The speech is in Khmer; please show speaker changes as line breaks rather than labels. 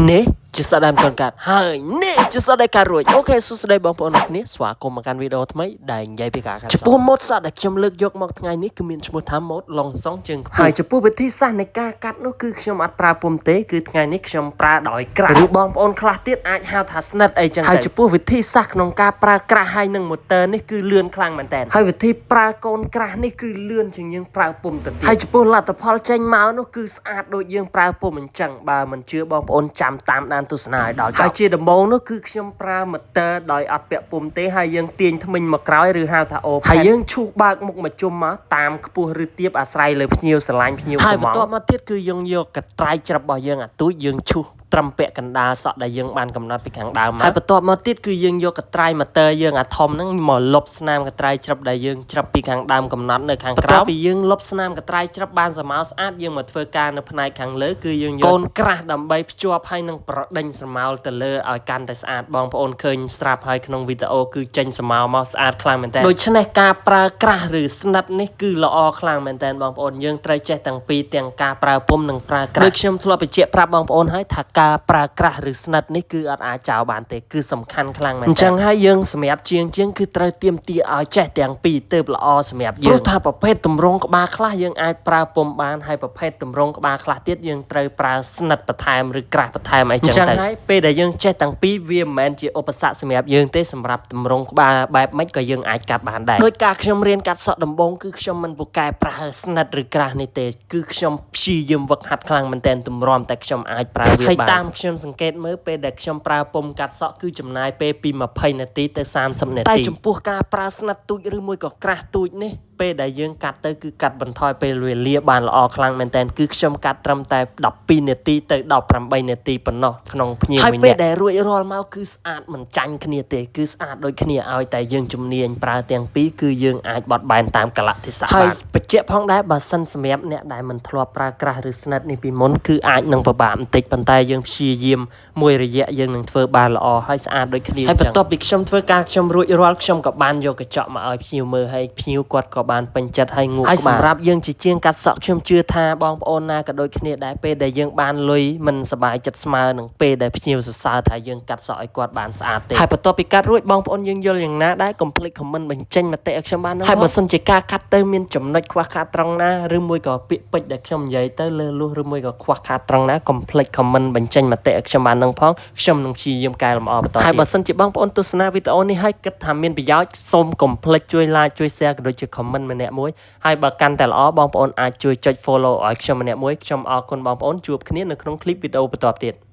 នេះជាស្ដាយមិនកាត់ហើយនេះជាស្ដាយការរួចអូខេសួស្ដីបងប្អូនអ្នកគ្នាស្វាគមន៍មកកាន់វីដេអូថ្មីដែលនិយាយពីការកាត់សក់ចំពោះម៉ូតសក់ដែលខ្ញុំលើកយកមកថ្ងៃនេះគឺមានឈ្មោះថាម៉ូតឡុងសុងជើងខ្ពស់ហើយចំពោះវិធីសាស្ត្រនៃការកាត់នោះគឺខ្ញុំអត់ប្រើពុម្ពទេគឺថ្ងៃនេះខ្ញុំប្រើដោយក្រាស់ឬបងប្អូនខ្លះទៀតអាចហៅថាស្និតអីចឹងហើយចំពោះវិធីសាស្ត្រក្នុងការប្រើក្រាស់ហើយនឹងម៉ូទ័រនេះគឺលឿនខ្លាំងមែនតើហើយវិធីប្រើកូនក្រាស់នេះគឺលឿនជាងយើងប្រើពុម្ពទៅទៀតហើយចំពោះលទ្ធផលចេញមកនោះគឺស្អាតដូចយើងប្រើពុម្ពអញ្ចឹងបើមិនជឿបងប្អូនចាំតាមដានទស្សនាឲ្យដល់ហើយជាដំបូងនោះគឺខ្ញុំប្រើម៉ូទ័រដោយអត់ពាក់ពុម្ពទេហើយយើងទាញធ្មេញមកក្រោយឬហៅថាអូហើយយើងឈូសបើកមុខមកជុំមកតាមខ្ពស់ឬទាបអាស្រ័យលើភ្ញៀវស្រឡាញ់ភ្ញៀវហើយបន្ទាប់មកទៀតគឺយើងយកកត្រៃច្រឹបរបស់យើងអាទូចយើងឈូសត្រឹមពាក់កណ្ដាលសក់ដែលយើងបានកំណត់ពីខាងដើមមកហើយបន្ទាប់មកទៀតគឺយើងយកកត្រៃម៉ូទ័រយើងអាធំហ្នឹងមកលុបស្នាមកត្រៃច្រឹបដែលយើងច្រឹបពីខាងដើមកំណត់នៅខាងក្រោមពីយើងលុបស្នាមកត្រៃច្រឹបបានស្រមោលស្អាតយើងមកធ្វើការនៅផ្នែកខាងលើគឺយើងយកកូនក្រាស់ដើម្បីភ្ជាប់ហើយនឹងប្រដេញស្រមោលទៅលើឲ្យកាន់តែស្អាតបងប្អូនឃើញស្រាប់ហើយក្នុងវីដេអូគឺចេញស្រមោលមកស្អាតខ្លាំងមែនតើដូច្នេះការប្រើក្រាស់ឬស្និតនេះគឺល្អខ្លាំងមែនតើបងប្អូនយើងត្រូវចេះទាំងពីរទាំងការប្រើពុម្ពនិងប្រើក្រាស់ដូចខ្ញុំធ្លាប់បញ្ជាក់ប្រាប់បងប្អូនហើយថាការប្រើក្រាស់ឬស្និតនេះគឺអត់អាចចោលបានទេគឺសំខាន់ខ្លាំងមែនតើអញ្ចឹងហើយយើងសម្រាប់ជាងគឺត្រូវទៀមទាឲ្យចេះទាំងពីរទៅល្អសម្រាប់យើងព្រោះថាប្រភេទតម្រងក្បាលខ្លះយើងអាចប្រើពុម្ពបានហើយប្រភេទតម្រងក្បាលខ្លះទៀតយើងត្រូវប្រើស្និតបន្ថែមឬក្រាស់បន្ថែមអីចឹងទៅហើយពេលដែលយើងចេះទាំងពីរវាមិនមែនជាឧបសគ្គសម្រាប់យើងទេសម្រាប់តម្រងក្បាលបែបម៉េចក៏យើងអាចកាត់បានដែរដោយការខ្ញុំរៀនកាត់សក់ដំបូងគឺខ្ញុំមិនពូកែប្រើស្និតឬក្រាស់នេះទេគឺខ្ញុំព្យាយាមវឹកហាត់ខ្លាំងមែនទែនទម្រាំតែខ្ញុំអាចប្រើវាបានហើយតាមខ្ញុំសង្កេតមើលពេលដែលខ្ញុំប្រើពុម្ពកាត់សក់គឺចំណាយពេលពី20នាទីទៅ30នាទីតែចំពោះការប្រើស្និតទូចឬមួយក៏ក្រាស់ទូចនេះពេលដែលយើងកាត់ទៅគឺកាត់បន្ថយពេលវេលាបានល្អខ្លាំងមែនតើគឺខ្ញុំកាត់ត្រឹមតែ12នាទីទៅ18នាទីប៉ុណ្ណោះក្នុងភ្ញៀវមួយនាក់ហើយពេលដែលរួចរាល់មកគឺស្អាតមិនចាញ់គ្នាទេគឺស្អាតដូចគ្នាឲ្យតែយើងជំនាញប្រើទាំងពីរគឺយើងអាចបត់បែនតាមកលៈទេសៈបានបញ្ជាក់ផងដែរបើសិនសម្រាប់អ្នកដែលមិនធ្លាប់ប្រើក្រាស់ឬស្និតនេះពីមុនគឺអាចនឹងពិបាកបន្តិចប៉ុន្តែយើងព្យាយាមមួយរយៈយើងនឹងធ្វើបានល្អហើយស្អាតដូចគ្នាហើយបន្ទាប់ពីខ្ញុំធ្វើការខ្ញុំរួចរាល់ខ្ញុំក៏បានយកកញ្ចក់មកឲ្យភ្ញៀវមើលហើយភ្ញៀវគាត់ក៏បានពេញចិត្តហើយងក់ក្បាលហើយសម្រាប់យើងជាជាងកាត់សក់ខ្ញុំជឿថាបងប្អូនណាក៏ដូចគ្នាដែរពេលដែលយើងបានលុយមិនសប្បាយចិត្តស្មើនឹងពេលដែលភ្ញៀវសរសើរថាយើងកាត់សក់ឲ្យគាត់បានស្អាតទេហើយបន្ទាប់ពីកាត់រួចបងប្អូនយើងយល់យ៉ាងណាដែរកុំភ្លេច comment បញ្ចេញមតិឲ្យខ្ញុំបានណាហើយបើសិនជាការកាត់ទៅមានចំណុចខ្វះខាតត្រង់ណាឬមួយក៏ពាក្យពេចន៍ដែលខ្ញុំនិយាយទៅលើលួសឬមួយក៏ខ្វះខាតត្រង់ណាកុំភ្លេច comment បញ្ចេញមតិឲ្យខ្ញុំបាននឹងផងខ្ញុំនឹងព្យាយាមកែលម្អបន្តទៀតហើយបើសិនជាបងប្អូនទស្សនាវីដេអូនេះហើយគិតថាមានប្រយោជន៍សូមកុំភ្លេចជួយ like ជួយ share ក៏ដូចជា comment ម្នាក់មួយហើយបើកាន់តែល្អបងប្អូនអាចជួយចុច follow ឲ្យខ្ញុំម្នាក់មួយខ្ញុំអរគុណបងប្អូនជួបគ្នានៅក្នុង clip វីដេអូបន្តទៀត